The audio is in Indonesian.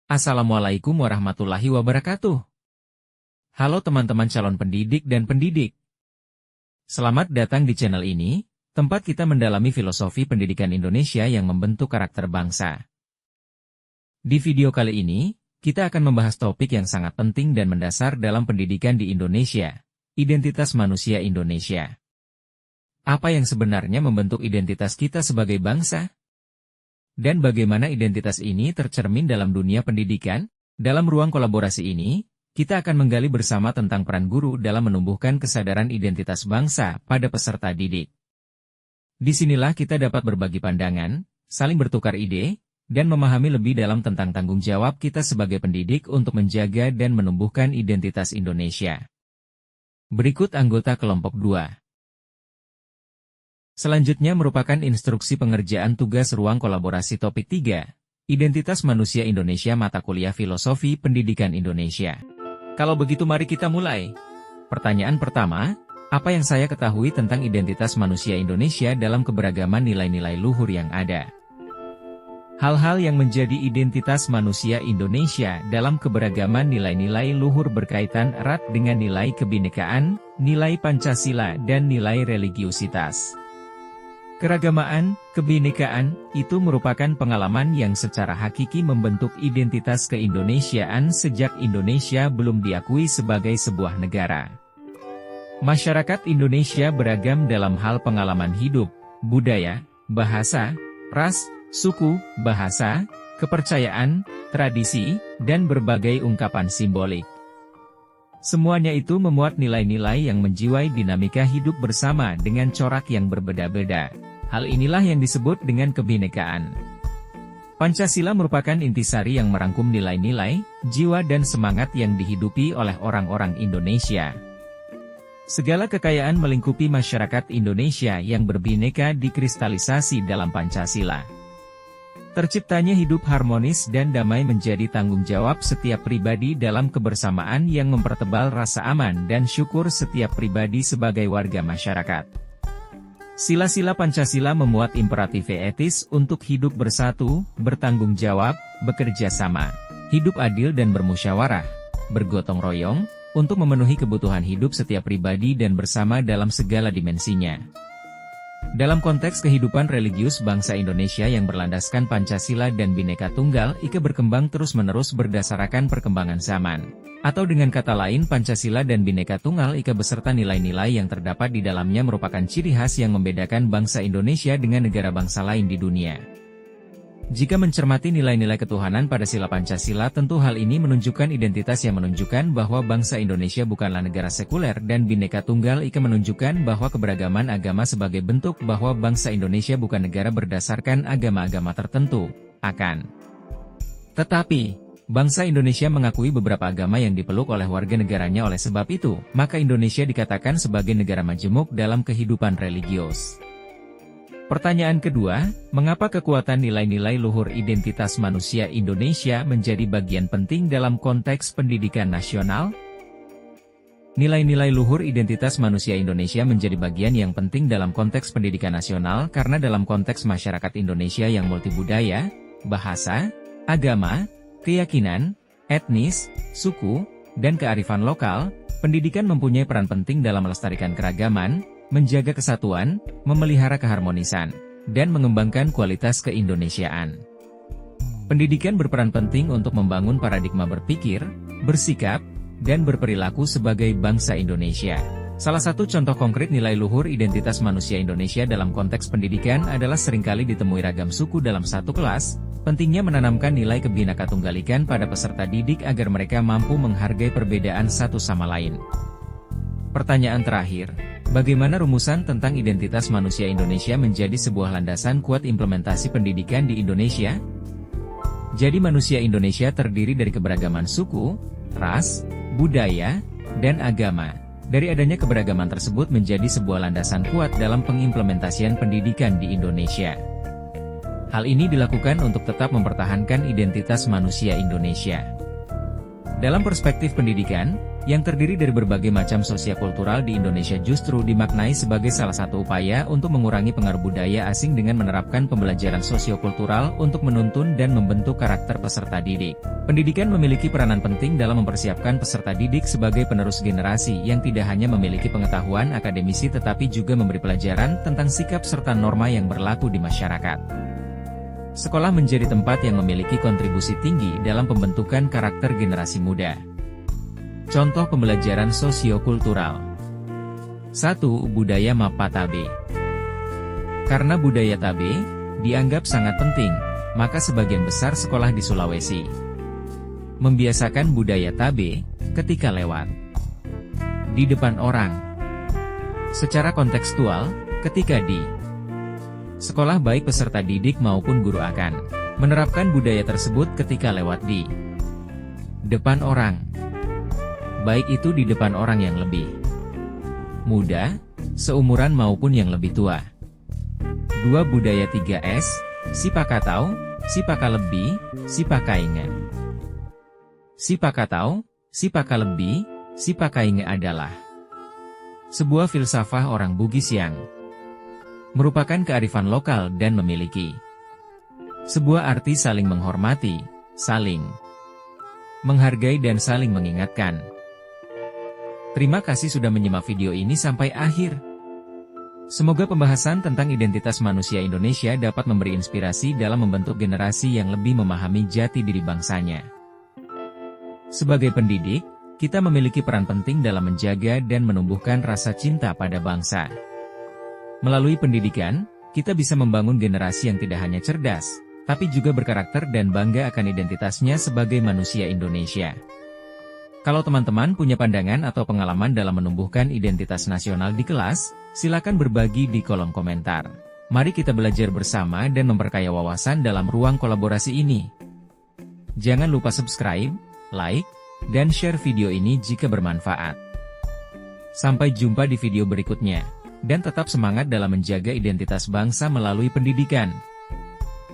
Assalamualaikum warahmatullahi wabarakatuh. Halo teman-teman calon pendidik dan pendidik. Selamat datang di channel ini, tempat kita mendalami filosofi pendidikan Indonesia yang membentuk karakter bangsa. Di video kali ini, kita akan membahas topik yang sangat penting dan mendasar dalam pendidikan di Indonesia, identitas manusia Indonesia. Apa yang sebenarnya membentuk identitas kita sebagai bangsa? Dan bagaimana identitas ini tercermin dalam dunia pendidikan? Dalam ruang kolaborasi ini, kita akan menggali bersama tentang peran guru dalam menumbuhkan kesadaran identitas bangsa pada peserta didik. Disinilah kita dapat berbagi pandangan, saling bertukar ide, dan memahami lebih dalam tentang tanggung jawab kita sebagai pendidik untuk menjaga dan menumbuhkan identitas Indonesia. Berikut anggota kelompok 2. Selanjutnya merupakan instruksi pengerjaan tugas ruang kolaborasi topik 3, Identitas Manusia Indonesia Mata Kuliah Filosofi Pendidikan Indonesia. Kalau begitu mari kita mulai. Pertanyaan pertama, apa yang saya ketahui tentang identitas manusia Indonesia dalam keberagaman nilai-nilai luhur yang ada? Hal-hal yang menjadi identitas manusia Indonesia dalam keberagaman nilai-nilai luhur berkaitan erat dengan nilai kebinekaan, nilai Pancasila dan nilai religiusitas. Keragamaan, kebinekaan, itu merupakan pengalaman yang secara hakiki membentuk identitas keindonesiaan sejak Indonesia belum diakui sebagai sebuah negara. Masyarakat Indonesia beragam dalam hal pengalaman hidup, budaya, bahasa, ras, suku, bahasa, kepercayaan, tradisi, dan berbagai ungkapan simbolik. Semuanya itu memuat nilai-nilai yang menjiwai dinamika hidup bersama dengan corak yang berbeda-beda. Hal inilah yang disebut dengan kebinekaan. Pancasila merupakan intisari yang merangkum nilai-nilai, jiwa dan semangat yang dihidupi oleh orang-orang Indonesia. Segala kekayaan melingkupi masyarakat Indonesia yang berbineka dikristalisasi dalam Pancasila. Terciptanya hidup harmonis dan damai menjadi tanggung jawab setiap pribadi dalam kebersamaan yang mempertebal rasa aman dan syukur setiap pribadi sebagai warga masyarakat. Sila-sila Pancasila memuat imperatif etis untuk hidup bersatu, bertanggung jawab, bekerja sama, hidup adil dan bermusyawarah, bergotong royong, untuk memenuhi kebutuhan hidup setiap pribadi dan bersama dalam segala dimensinya. Dalam konteks kehidupan religius bangsa Indonesia yang berlandaskan Pancasila dan Bhinneka Tunggal Ika berkembang terus-menerus berdasarkan perkembangan zaman. Atau dengan kata lain Pancasila dan Bhinneka Tunggal Ika beserta nilai-nilai yang terdapat di dalamnya merupakan ciri khas yang membedakan bangsa Indonesia dengan negara bangsa lain di dunia. Jika mencermati nilai-nilai ketuhanan pada sila Pancasila tentu hal ini menunjukkan identitas yang menunjukkan bahwa bangsa Indonesia bukanlah negara sekuler dan Bhinneka Tunggal Ika menunjukkan bahwa keberagaman agama sebagai bentuk bahwa bangsa Indonesia bukan negara berdasarkan agama-agama tertentu. Tetapi, bangsa Indonesia mengakui beberapa agama yang dipeluk oleh warga negaranya oleh sebab itu, maka Indonesia dikatakan sebagai negara majemuk dalam kehidupan religius. Pertanyaan kedua, mengapa kekuatan nilai-nilai luhur identitas manusia Indonesia menjadi bagian penting dalam konteks pendidikan nasional? Nilai-nilai luhur identitas manusia Indonesia menjadi bagian yang penting dalam konteks pendidikan nasional karena dalam konteks masyarakat Indonesia yang multibudaya, bahasa, agama, keyakinan, etnis, suku, dan kearifan lokal, pendidikan mempunyai peran penting dalam melestarikan keragaman, menjaga kesatuan, memelihara keharmonisan, dan mengembangkan kualitas keindonesiaan. Pendidikan berperan penting untuk membangun paradigma berpikir, bersikap, dan berperilaku sebagai bangsa Indonesia. Salah satu contoh konkret nilai luhur identitas manusia Indonesia dalam konteks pendidikan adalah seringkali ditemui ragam suku dalam satu kelas. Pentingnya menanamkan nilai Kebhinneka Tunggal Ika pada peserta didik agar mereka mampu menghargai perbedaan satu sama lain. Pertanyaan terakhir, bagaimana rumusan tentang identitas manusia Indonesia menjadi sebuah landasan kuat implementasi pendidikan di Indonesia? Jadi manusia Indonesia terdiri dari keberagaman suku, ras, budaya, dan agama. Dari adanya keberagaman tersebut menjadi sebuah landasan kuat dalam pengimplementasian pendidikan di Indonesia. Hal ini dilakukan untuk tetap mempertahankan identitas manusia Indonesia. Dalam perspektif pendidikan, yang terdiri dari berbagai macam sosiokultural di Indonesia justru dimaknai sebagai salah satu upaya untuk mengurangi pengaruh budaya asing dengan menerapkan pembelajaran sosiokultural untuk menuntun dan membentuk karakter peserta didik. Pendidikan memiliki peranan penting dalam mempersiapkan peserta didik sebagai penerus generasi yang tidak hanya memiliki pengetahuan akademisi tetapi juga memberi pelajaran tentang sikap serta norma yang berlaku di masyarakat. Sekolah menjadi tempat yang memiliki kontribusi tinggi dalam pembentukan karakter generasi muda. Contoh pembelajaran sosiokultural. 1. Budaya Mapa Tabe. Karena budaya Tabe dianggap sangat penting, maka sebagian besar sekolah di Sulawesi membiasakan budaya Tabe ketika lewat di depan orang. Secara kontekstual, ketika di sekolah baik peserta didik maupun guru akan menerapkan budaya tersebut ketika lewat di depan orang. Baik itu di depan orang yang lebih muda, seumuran maupun yang lebih tua. 2. Budaya 3S, Sipakatau, Sipakalebih, Sipakainge. Sipakatau, Sipakalebih, Sipakainge adalah sebuah filsafah orang Bugis yang merupakan kearifan lokal dan memiliki sebuah arti saling menghormati, saling menghargai dan saling mengingatkan. Terima kasih sudah menyimak video ini sampai akhir. Semoga pembahasan tentang identitas manusia Indonesia dapat memberi inspirasi dalam membentuk generasi yang lebih memahami jati diri bangsanya. Sebagai pendidik, kita memiliki peran penting dalam menjaga dan menumbuhkan rasa cinta pada bangsa. Melalui pendidikan, kita bisa membangun generasi yang tidak hanya cerdas, tapi juga berkarakter dan bangga akan identitasnya sebagai manusia Indonesia. Kalau teman-teman punya pandangan atau pengalaman dalam menumbuhkan identitas nasional di kelas, silakan berbagi di kolom komentar. Mari kita belajar bersama dan memperkaya wawasan dalam ruang kolaborasi ini. Jangan lupa subscribe, like, dan share video ini jika bermanfaat. Sampai jumpa di video berikutnya, dan tetap semangat dalam menjaga identitas bangsa melalui pendidikan.